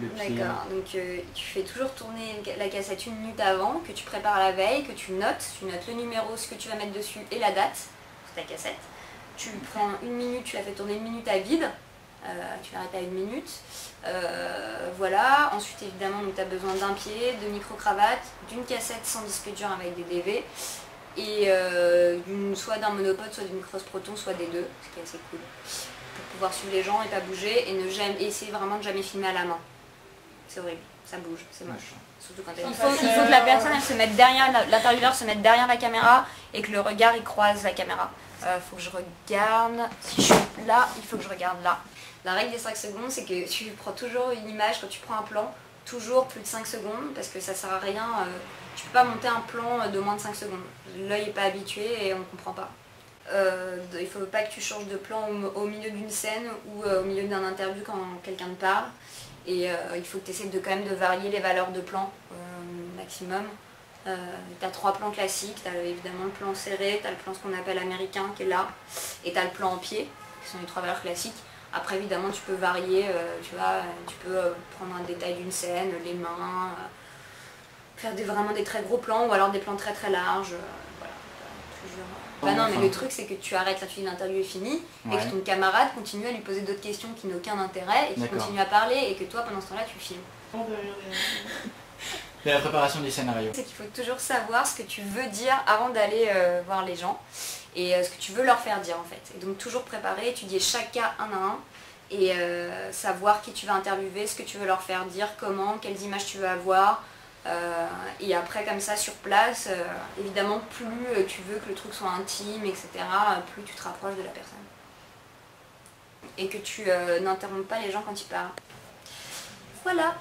le pied. D'accord, donc tu fais toujours tourner la cassette 1 minute avant, que tu prépares la veille, que tu notes le numéro, ce que tu vas mettre dessus et la date sur ta cassette. Tu prends 1 minute, tu la fais tourner 1 minute à vide, tu l'arrêtes à 1 minute. Voilà, ensuite évidemment tu as besoin d'un pied, de micro-cravates, d'une cassette sans disque dur avec des DV, et soit d'un monopode, soit d'une cross proton, soit des deux, ce qui est assez cool, pour pouvoir suivre les gens et pas bouger, et essayer vraiment de jamais filmer à la main. C'est horrible, ça bouge, c'est moche. Surtout quand il faut que la personne elle se mette derrière, l'intervieweur se mette derrière la caméra et que le regard il croise la caméra. Faut que je regarde, si je suis là, il faut que je regarde là. La règle des 5 secondes, c'est que tu prends toujours une image, quand tu prends un plan, toujours plus de 5 secondes, parce que ça sert à rien, tu peux pas monter un plan de moins de 5 secondes. L'œil n'est pas habitué et on ne comprend pas. Il ne faut pas que tu changes de plan au milieu d'une scène ou au milieu d'un interview quand quelqu'un te parle. Et il faut que tu essaies quand même de varier les valeurs de plan maximum. Tu as 3 plans classiques, tu as évidemment le plan serré, tu as le plan ce qu'on appelle américain qui est là, et tu as le plan en pied, qui sont les 3 valeurs classiques. Après évidemment tu peux varier, tu peux prendre un détail d'une scène, les mains, faire vraiment des très gros plans ou alors des plans très très larges. Voilà, toujours. Bah non, mais le truc c'est que tu arrêtes là, l'interview est finie, et que ton camarade continue à lui poser d'autres questions qui n'ont aucun intérêt et qui continue à parler, et que toi pendant ce temps-là tu filmes. C'est la préparation du scénario. C'est qu'il faut toujours savoir ce que tu veux dire avant d'aller voir les gens et ce que tu veux leur faire dire en fait. Et donc toujours préparer, étudier chaque cas un à un et savoir qui tu vas interviewer, ce que tu veux leur faire dire, comment, quelles images tu veux avoir. Et après comme ça sur place, évidemment plus tu veux que le truc soit intime, etc., plus tu te rapproches de la personne. Et que tu n'interrompes pas les gens quand ils parlent. Voilà.